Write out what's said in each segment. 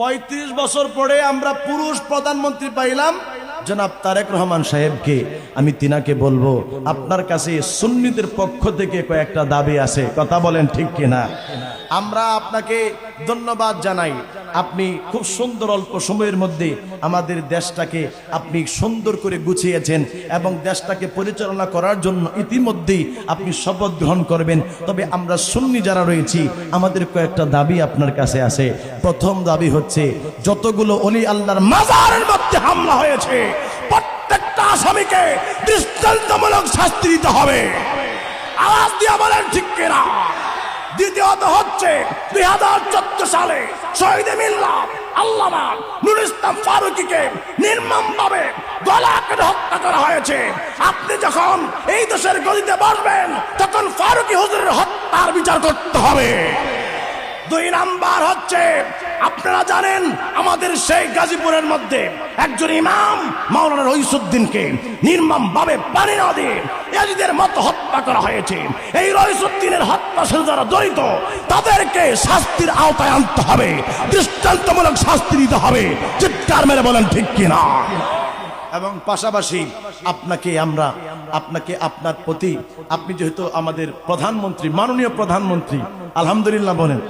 35 বছর পরে আমরা পুরুষ প্রধানমন্ত্রী পাইলাম জনাব তারেক রহমান সাহেবকে। আমি তিনাকে বলবো, আপনার কাছে সুন্নিদের পক্ষ থেকে কয়েকটা দাবি আছে, কথা বলেন ঠিক কিনা? আমরা আপনাকে ধন্যবাদ জানাই। আপনি খুব সুন্দর অল্প সময়ের মধ্যে আমাদের দেশটাকে আপনি সুন্দর করে গুছিয়েছেন এবং দেশটাকে পরিচালনা করার জন্য ইতিমধ্যেই আপনি শপথ গ্রহণ করবেন। তবে আমরা সুন্নি যারা রয়েছি আমাদের কয়েকটা দাবি আপনার কাছে আছে। প্রথম দাবি হচ্ছে, যতগুলো ওলি আল্লাহর মাজারের মধ্যে হামলা হয়েছে প্রত্যেকটা আসামিকে দৃষ্টান্তমূলক শাস্তি দিতে হবে। আওয়াজ দিয়ে বলেন ঠিক কিনা? দ্বিতীয়ত হচ্ছে 2014 সালে শহীদ মিল্লাত আল্লামা নুরুল ইসলাম ফারুকীকে নির্মমভাবে গলা কেটে হত্যা করা হয়েছে। আপনি যখন এই দেশের গদিতে বসবেন তখন ফারুকী হুজুরের হত্যার বিচার করতে হবে। 2 নাম্বার হচ্ছে, আপনারা জানেন আমাদের সেই গাজীপুরের মধ্যে একজন ইমাম মাওলানা রইসুদ্দিনকে নির্মমভাবে পানি না দিয়ে ইয়াজিদের মতো হত্যা করা হয়েছে। এই রইসুদ্দিনের হত্যা সাথে যারা জড়িত তাদেরকে শাস্তির আওতায় আনতে হবে, দৃষ্টান্তমূলক শাস্তি দিতে হবে। চিৎকার মেরে বলেন ঠিক কিনা? এবং পাশাপাশি আপনাকে আপনার প্রতি, আপনি যেহেতু আমাদের প্রধানমন্ত্রী, মাননীয় প্রধানমন্ত্রী, আলহামদুলিল্লাহ বলেন,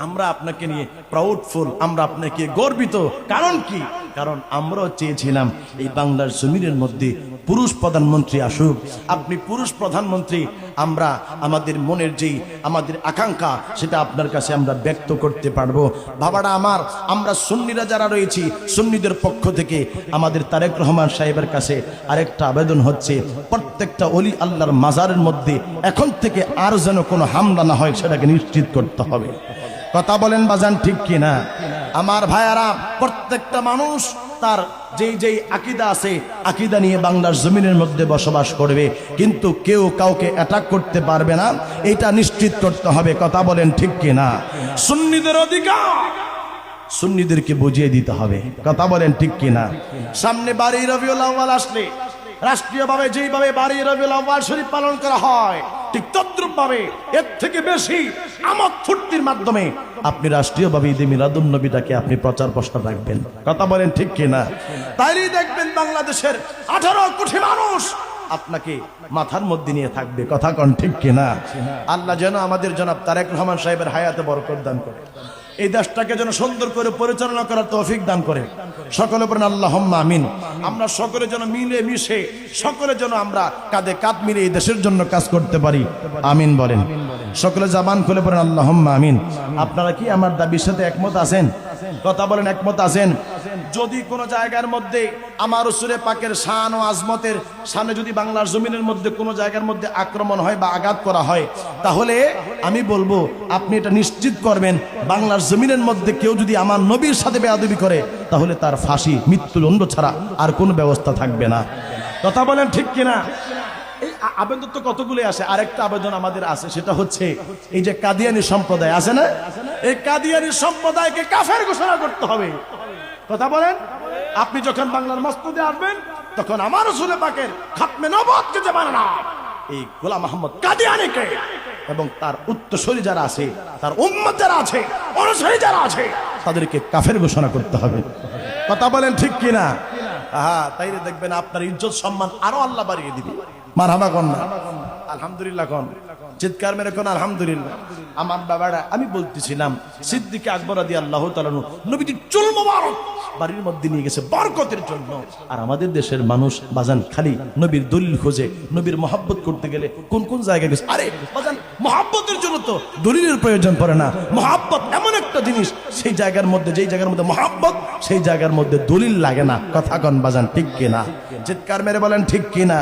আমরা আপনাকে নিয়ে প্রাউডফুল, আমরা আপনাকে গর্বিত। কারণ কি? কারণ আমরাও চেয়েছিলাম এই বাংলার জমিনের মধ্যে পুরুষ প্রধানমন্ত্রী আসুক। আপনি পুরুষ প্রধানমন্ত্রী, আমরা আমাদের মনের যেই আমাদের আকাঙ্ক্ষা সেটা আপনার কাছে আমরা ব্যক্ত করতে পারবো। বাবারা আমার, আমরা সুন্নিরা যারা রয়েছি সুন্নিদের পক্ষ থেকে আমাদের তারেক রহমান সাহেবের কাছে আরেকটা আবেদন হচ্ছে, প্রত্যেকটা ওলি আল্লাহর মাজারের মধ্যে এখন থেকে আর যেন কোনো হামলা না হয় সেটাকে নিশ্চিত করতে হবে। কথা বলেন বাজান ঠিক কিনা? আমার ভাইয়ারা, প্রত্যেকটা মানুষ তার যেই আকীদা আছে আকীদা নিয়ে বাংলার জমিনের মধ্যে বসবাস করবে, কিন্তু কেউ কাউকে অ্যাটাক করতে পারবে না, এটা নিশ্চিত করতে হবে। কথা বলেন ঠিক কিনা? সুন্নিদের অধিকার সুন্নিদেরকে বুঝিয়ে দিতে হবে। কথা বলেন ঠিক কিনা? সামনে বারী রবিউল আউয়াল আসলে রাষ্ট্রীয়ভাবে যেইভাবে বারী রবিউল আউয়াল শরীফ পালন করা হয় ঠিক তদ্রুপ ভাবে এর থেকে বেশি আমোদ ফুর্তির মাধ্যমে আপনি রাষ্ট্রীয়ভাবে ঈদে মিলাদুন নবীটাকে আপনি প্রচার প্রসার রাখবেন। কথা বলেন ঠিক কিনা? তাইলেই দেখবেন বাংলাদেশের 18 কোটি মানুষ আপনাকে মাথার মধ্যে নিয়ে থাকবে। কথা কন ঠিক কিনা? আল্লাহ যেন আমাদের জনাব তারেক রহমান সাহেবের হায়াতে বরকত দান করে, এই দেশটাকে যেন সুন্দর করে পরিচালনা করার তৌফিক দান করে। সকলে বলেন আল্লাহুম্মা আমিন। আমরা সকলে যেন মিলে মিশে, সকলে যেন আমরা কাঁধে কাঁধ মিলে এই দেশের জন্য কাজ করতে পারি। আমিন বলেন। সকলে জবান খুলে বলেন আল্লাহুম্মা আমিন। আপনারা কি আমার দাবির সাথে একমত আছেন? কথা বলেন একমত আছেন? যদি কোনো জায়গার মধ্যে আমার রাসূলে পাকের শান ও আজমতের সামনে যদি বাংলার জমিনের মধ্যে কোনো জায়গার মধ্যে আক্রমণ হয় বা আঘাত করা হয়, তাহলে আমি বলবো আপনি এটা নিশ্চিত করবেন, বাংলার জমিনের মধ্যে কেউ যদি আমার নবীর সাথে বেয়াদবি করে তাহলে তার ফাঁসি, মৃত্যুদণ্ড ছাড়া আর কোনো ব্যবস্থা থাকবে না। কথা বলেন ঠিক কিনা? এই আবেদন তো কতগুলো আসে। আরেকটা আবেদন আমাদের আছে, সেটা হচ্ছে এই যে কাদিয়ানী সম্প্রদায় আছে না, এই কাদিয়ানী সম্প্রদায়কে কাফের ঘোষণা করতে হবে। কথা বলেন। আপনি যখন বাংলার মসজিদে আসবেন তখন আমার রাসূল পাকের খাতমে নবুয়তকে যে মানে না, এই গোলাম আহমদ কাদিয়ানীকে এবং তার উত্তরসূরি যারা আছে, তার উম্মত যারা আছে, অনুসারী যারা আছে, তাদেরকে কাফের ঘোষণা করতে হবে। কথা বলেন ঠিক কিনা? তাইলে দেখবেন আপনার ইজ্জত সম্মান আরো আল্লাহ বাড়িয়ে দিবে। মারহাবা কোন না? আলহামদুলিল্লাহ কোন? চিৎকার মেরে কোন আলহামদুলিল্লাহ। আমার বাবারা, আমি বলতেছিলাম সিদ্দিক আকবর রাদিয়াল্লাহু তাআলা নবীজির চুল মোবারক বাড়ির মধ্যে নিয়ে গেছে বরকতের জন্য। আর আমাদের দেশের মানুষ বাজান খালি নবীর দলিল খোঁজে, নবীর মহব্বত করতে গেলে কোন কোন জায়গায় গেছে। আরে বাজান, মহব্বতের জন্য তো দলিলের প্রয়োজন পড়ে না। মহব্বত এমন একটা জিনিস, সেই জায়গার মধ্যে, যেই জায়গার মধ্যে মহব্বত সেই জায়গার মধ্যে দলিল লাগে না। কথা কন বাজান ঠিক কিনা? চিৎকার মেরে বলেন ঠিক কিনা?